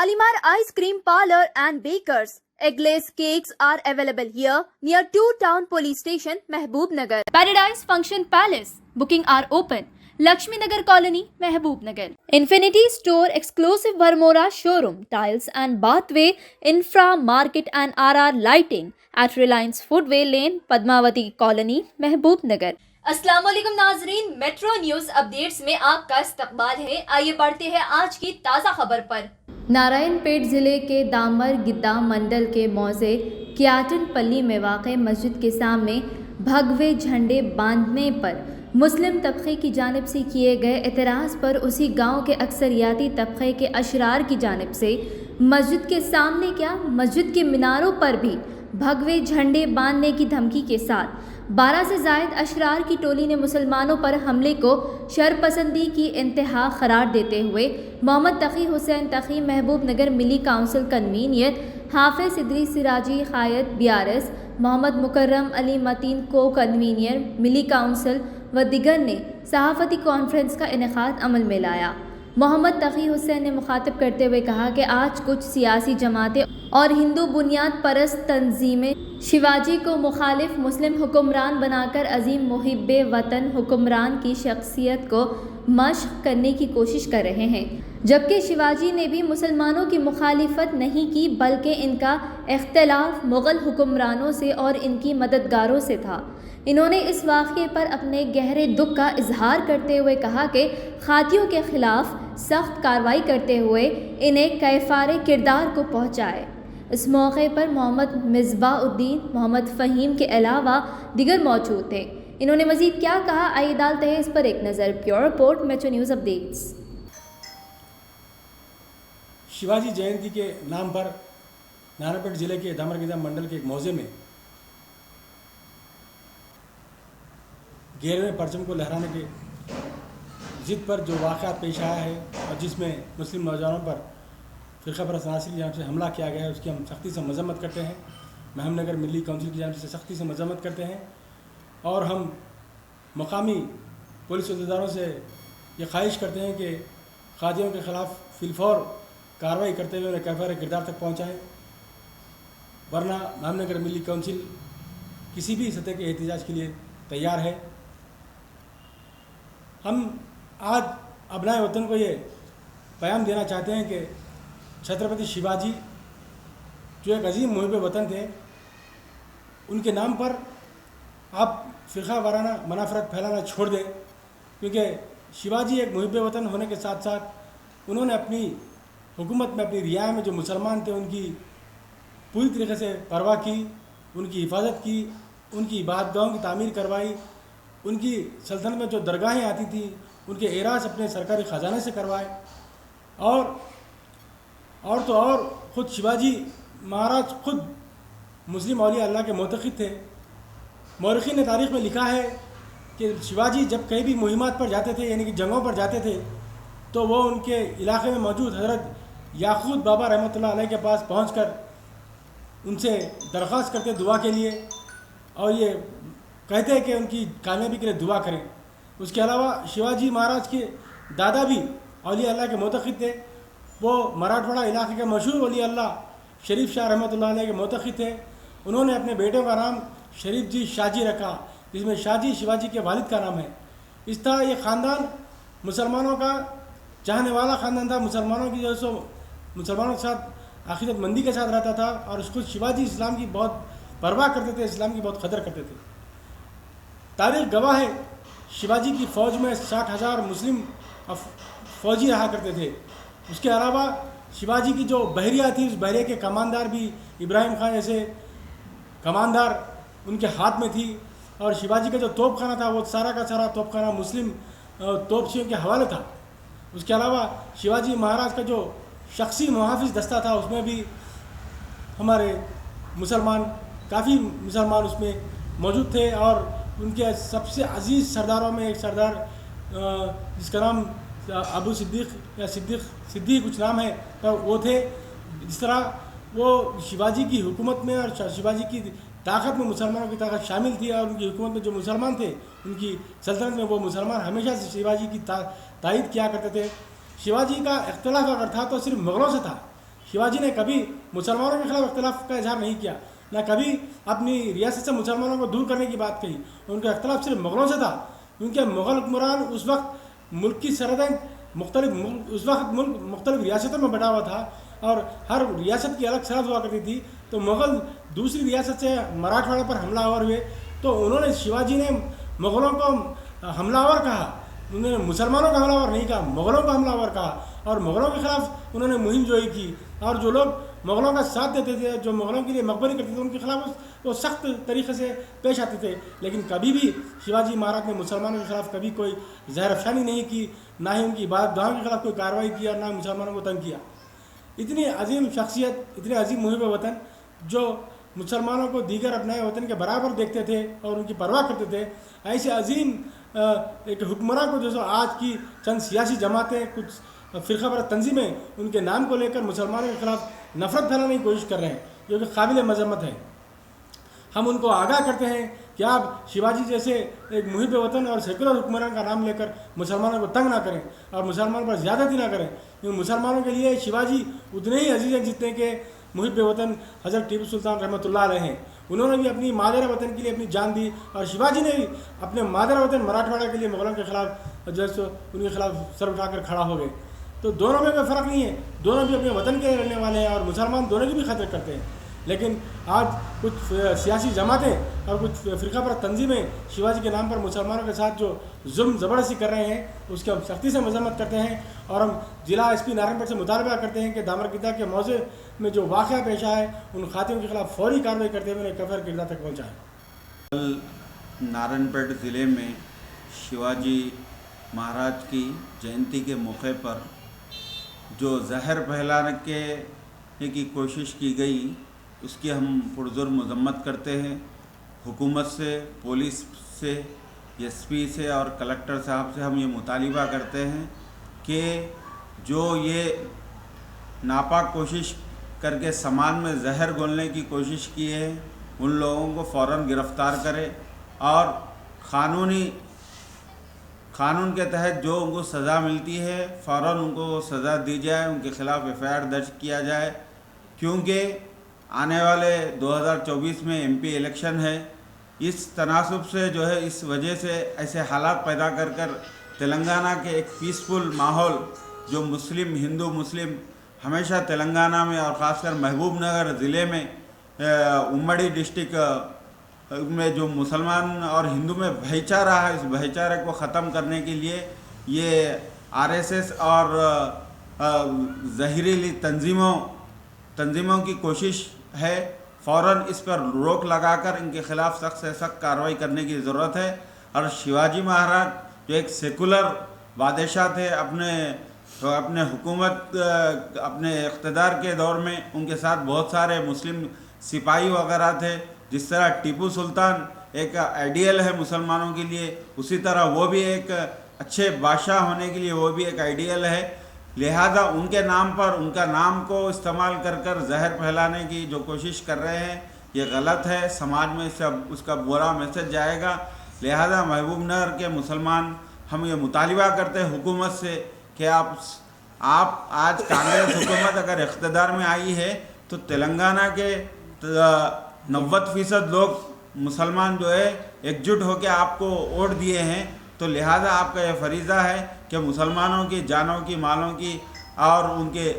Shalimar Ice Cream Parlor and Bakers. Eggless cakes are available here near 2 Town Police Station, Mehboob Nagar. Paradise Function Palace. Booking are open. Lakshmi Nagar Colony, Mehboob Nagar. Infinity Store exclusive Varmora showroom, tiles and bathway, infra, market and RR lighting at Reliance Foodway Lane, Padmavati Colony, Mehboob Nagar. अस्सलाम वालेकुम नाजरीन, metro news updates में आपका इस्तकबाल है। आइए बढ़ते हैं आज की ताज़ा खबर पर। नारायणपेट जिले के दामर गिद्दा मंडल के मौजे कियाटनपल्ली में वाक़ मस्जिद के सामने भगवे झंडे बांधने पर मुस्लिम तबके की जानिब से किए गए एतराज़ पर उसी गांव के अक्सरियाती तबके के अशरार की जानिब से मस्जिद के सामने क्या मस्जिद के मीनारों पर भी भगवे झंडे बांधने की धमकी के साथ 12 से ज़ायद अशरार की टोली ने मुसलमानों पर हमले को शरपसंदी की इंतहा करार देते हुए मोहम्मद तकी हुसैन तकी महबूब नगर मिली काउंसिल कन्वीनियर, हाफिज इदरीस सिराजी खायत BRS, मोहम्मद मुकर्रम अली मतीन को कन्वीनियर मिली काउंसिल व दिगर ने सहाफ़ती कॉन्फ्रेंस का इनेकाद अमल में लाया। मोहम्मद तकी हुसैन ने मुखातिब करते हुए कहा कि आज कुछ सियासी जमातें और हिंदू बुनियाद परस्त तंजीमें शिवाजी को मुखालिफ मुस्लिम हुक्मरान बनाकर अजीम मुहिब्बे वतन हुक्मरान की शख्सियत को मश्क करने की कोशिश कर रहे हैं, जबकि शिवाजी ने भी मुसलमानों की मुखालिफत नहीं की बल्कि इनका इख्तिलाफ मुग़ल हुक्मरानों से और इनकी मददगारों से था। इन्होंने इस वाक़े पर अपने गहरे दुख का इजहार करते हुए कहा कि खातियों के ख़िलाफ़ सख्त कार्रवाई करते हुए इन्हें कैफ़ारे किरदार को पहुँचाए। इस मौके पर मोहम्मद मिसबाउद्दीन, मोहम्मद फ़हीम के अलावा दिगर मौजूद थे। इन्होंने मज़ीद क्या कहा, आइए डालते हैं इस पर एक नज़र। Pure report, metro news updates. Shivaji Jayanti के नाम पर नारायणपेट ज़िले के दामरगिद्दा मंडल के एक मौजे में घेरवें परचम को लहराने के ज़िद पर जो वाक़यात पेश आया है और जिसमें मुस्लिम नौजवानों पर फ़िरक़ा परस्त अनासर की जानिब से हमला किया गया है, उसकी हम सख्ती से मज़म्मत करते हैं। महबूब नगर मिली काउंसिल की जानिब से सख्ती से मज़म्मत करते हैं और हम मकामी पुलिस अहदेदारों से ये ख्वाहिश करते हैं कि क़ादियों के ख़िलाफ़ फ़िलफ़ौर कार्रवाई करते हुए उन्हें कैफ़ारे किरदार तक पहुँचाएँ, वरना महबूब नगर मिली काउंसिल किसी भी सतह के एहतजाज के लिए तैयार है। हम आज अबनाए वतन को ये पैगाम देना चाहते हैं कि छत्रपति शिवाजी जो एक अजीम मुहिब वतन थे, उनके नाम पर आप फ़िरक़ा वाराना मनाफ़रत फैलाना छोड़ दें, क्योंकि शिवाजी एक मुहिब वतन होने के साथ साथ उन्होंने अपनी हुकूमत में, अपनी रियाया में जो मुसलमान थे उनकी पूरी तरीके से परवाह की, उनकी हिफाजत की, उनकी इबादतगाहों की तामीर करवाई, उनकी सल्तनत में जो दरगाहें आती थी उनके एराज अपने सरकारी ख़जाने से करवाए और तो और ख़ुद शिवाजी महाराज खुद मुस्लिम औलिया अल्लाह के मोतक़िद थे। मौरख़ीन ने तारीख़ में लिखा है कि शिवाजी जब कहीं भी मुहिमात पर जाते थे, यानी कि जंगों पर जाते थे, तो वो उनके इलाक़े में मौजूद हज़रत याक़ूत बाबा रहमतुल्लाह अलैह के पास पहुँचकर उनसे दरख्वास्त करते दुआ के लिए और ये कहते हैं कि उनकी कामयाबी के लिए दुआ करें। उसके अलावा शिवाजी महाराज के दादा भी औलिया अल्लाह के मोतक़िद थे। वो मराठवाड़ा इलाके के मशहूर औलिया अल्लाह शरीफ शाह रहमतुल्लाह अलैह के मोतक़िद थे। उन्होंने अपने बेटों का नाम शरीफ जी शाहजी रखा, जिसमें शाहजी शिवाजी के वालिद का नाम है। इस तरह ये ख़ानदान मुसलमानों का चाहने वाला ख़ानदान था, मुसलमानों की जो सो मुसलमानों के साथ अक़ीदतमंदी के साथ रहता था और उसको शिवाजी इस्लाम की बहुत परवाह करते थे, इस्लाम की बहुत कदर करते थे। तारीख़ गवाह है, शिवाजी की फ़ौज में 60,000 मुस्लिम फ़ौजी रहा करते थे। उसके अलावा शिवाजी की जो बहरिया थी, उस बहरिया के कमानदार भी इब्राहिम खान जैसे कमानदार उनके हाथ में थी और शिवाजी का जो तोपखाना था वो सारा का सारा तोपखाना मुस्लिम तोपचियों के हवाले था। उसके अलावा शिवाजी महाराज का जो शख्सी मुहाफ़िज़ दस्ता था, उसमें भी हमारे मुसलमान काफ़ी मुसलमान उसमें मौजूद थे और उनके सबसे अजीज़ सरदारों में एक सरदार जिसका नाम अबू सिद्दीक़ या सिद्दीक़ कुछ नाम है, तो वो थे। जिस तरह वो शिवाजी की हुकूमत में और शिवाजी की ताकत में मुसलमानों की ताकत शामिल थी और उनकी हुकूमत में जो मुसलमान थे, उनकी सल्तनत में वो मुसलमान हमेशा से शिवाजी की तायद किया करते थे। शिवाजी का इख्तिलाफ अगर था तो सिर्फ मुग़लों से था, शिवाजी ने कभी मुसलमानों के खिलाफ इख्तलाफ का इजहार नहीं किया, ना कभी अपनी रियासत से मुसलमानों को दूर करने की बात कही। उनका इख्तलाफ सिर्फ मुग़लों से था, क्योंकि मुग़ल हुक्मरान उस वक्त मुल्क की सरहदें उस वक्त मुल्क मुख्तलिफ रियासतों में बटा हुआ था और हर रियासत की अलग सरहद हुआ करती थी। तो मुग़ल दूसरी रियासत से मराठवाड़ा पर हमलावर हुए, तो उन्होंने शिवाजी ने मुग़लों को हमलावर कहा, उन्होंने मुसलमानों का हमलावर नहीं कहा, मुग़लों का हमलावर कहा। और मुग़लों के ख़िलाफ़ उन्होंने मुहिम जोई की, और जो लोग मुग़लों का साथ देते थे, जो मुग़लों के लिए मकबरी करते थे, उनके खिलाफ वो सख्त तरीक़े से पेश आते थे। लेकिन कभी भी शिवाजी महाराज ने मुसलमानों के ख़िलाफ़ कभी कोई ज़हर अफ़शानी नहीं की, ना ही उनकी इबादतगाहों के ख़िलाफ़ कोई कार्रवाई की और ना मुसलमानों को तंग किया। इतनी अजीम शख्सियत, इतने अजीम मुहिब वतन, जो मुसलमानों को दीगर अपने वतन के बराबर देखते थे और उनकी परवाह करते थे, ऐसे अजीम एक हुक्मरान को जो आज की चंद सियासी जमातें, कुछ फ़िरक़ा परस्त तंजीमें उनके नाम को लेकर मुसलमानों के ख़िलाफ़ नफ़रत फैलाने की कोशिश कर रहे हैं, जो कि काबिल मज़म्मत है। हम उनको आगाह करते हैं कि आप शिवाजी जैसे एक मुहिब वतन और सेकुलर हुक्मरान का नाम लेकर मुसलमानों को तंग ना करें और मुसलमानों पर ज़्यादती ना करें, क्योंकि मुसलमानों के लिए शिवाजी उतने ही अजीज़ हैं जितने के मुहिब वतन हज़रत टीपू सुल्तान रहमतुल्लाह अलैह हैं। उन्होंने भी अपनी मादर वतन के लिए अपनी जान दी, और शिवाजी ने भी अपने मादर वतन मराठवाड़ा के लिए मुग़लों के ख़िलाफ़ जैसे उनके खिलाफ सर उठाकर खड़ा हो गए। तो दोनों में कोई फ़र्क नहीं है, दोनों भी अपने वतन के रहने वाले हैं और मुसलमान दोनों की भी खतर करते हैं। लेकिन आज कुछ सियासी जमातें और कुछ फ़िरक़ा परस्त तंजीमें शिवाजी के नाम पर मुसलमानों के साथ जो जुल्म ज़बरदस्ती कर रहे हैं, उसकी हम सख्ती से मज़म्मत करते हैं। और हम ज़िला SP नारायणपेट से मुतालबा करते हैं कि दामरकिदा के मौज़े में जो वाक़या पेश आया है, उन खातियों के ख़िलाफ़ फ़ौरी कार्रवाई करते हुए उन्हें कफ़र किरदार तक पहुँचाएँ। कल नारायणपेट ज़िले में शिवाजी महाराज की जयंती के मौके पर जो जहर फैलाने की कोशिश की गई, उसकी हम पुरज़ोर मज़म्मत करते हैं। हुकूमत से, पुलिस से, SP से और कलेक्टर साहब से हम ये मुतालिबा करते हैं कि जो ये नापाक कोशिश करके समाज में जहर घोलने की कोशिश की है, उन लोगों को फ़ौरन गिरफ़्तार करें और कानून के तहत जो उनको सज़ा मिलती है फ़ौरन उनको सज़ा दी जाए, उनके ख़िलाफ़ FIR दर्ज किया जाए। क्योंकि आने वाले 2024 में MP इलेक्शन है। इस तनासुब से जो है, इस वजह से ऐसे हालात पैदा कर तेलंगाना के एक पीसफुल माहौल, जो मुस्लिम हिंदू मुस्लिम हमेशा तेलंगाना में और ख़ासकर महबूबनगर ज़िले में उम्मड़ी डिस्ट्रिक्ट में जो मुसलमान और हिंदू में भाईचारा है, इस भाईचारे को ख़त्म करने के लिए ये RSS और ज़हरीली तंजीमों की कोशिश है। फ़ौरन इस पर रोक लगाकर इनके ख़िलाफ़ सख्त से सख्त कार्रवाई करने की ज़रूरत है। और शिवाजी महाराज जो एक सेकुलर बादशाह थे, अपने हुकूमत अपने इक़्तिदार के दौर में उनके साथ बहुत सारे मुस्लिम सिपाही वगैरह थे। जिस तरह टीपू सुल्तान एक आइडियल है मुसलमानों के लिए, उसी तरह वो भी एक अच्छे बादशाह होने के लिए वो भी एक आइडियल है। लिहाजा उनके नाम पर, उनका नाम को इस्तेमाल कर जहर फैलाने की जो कोशिश कर रहे हैं, ये गलत है। समाज में सब उसका बुरा मैसेज जाएगा। लिहाजा महबूबनगर के मुसलमान हम ये मुतालिबा करते हैं हुकूमत से कि आप आज कांग्रेस हुकूमत अगर इक़्तिदार में आई है तो तेलंगाना के 90% लोग मुसलमान जो है एकजुट होकर आपको वोट दिए हैं। तो लिहाजा आपका यह फ़रीज़ा है कि मुसलमानों की जानों की, मालों की और उनके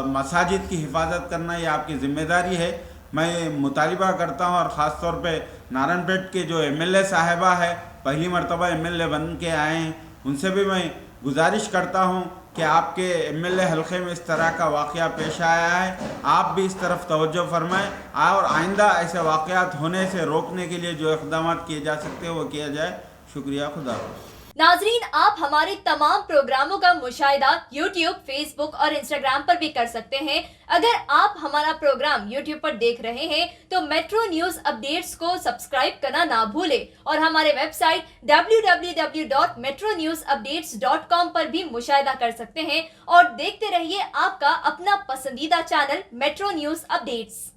मसाजिद की हिफाजत करना ये आपकी ज़िम्मेदारी है। मैं मुतालिबा करता हूँ और ख़ास तौर पे नारायणपेट के जो MLA साहिबा है, पहली मरतबा MLA बन के आए हैं, उनसे भी मैं गुजारिश करता हूँ कि आपके MLA हल्के में इस तरह का वाक़या पेश आया है, आप भी इस तरफ तवज्जो फरमाएँ और आइंदा ऐसे वाक़यात होने से रोकने के लिए जो इक़दाम किए जा सकते हैं वो किया जाए। शुक्रिया। खुदा। नाजरीन, आप हमारे तमाम प्रोग्रामों का मुशाहिदा YouTube, Facebook और Instagram पर भी कर सकते हैं। अगर आप हमारा प्रोग्राम YouTube पर देख रहे हैं तो मेट्रो न्यूज अपडेट्स को सब्सक्राइब करना ना भूलें और हमारे वेबसाइट www.metronewsupdates.com पर भी मुशाहिदा कर सकते हैं और देखते रहिए आपका अपना पसंदीदा चैनल मेट्रो न्यूज अपडेट्स।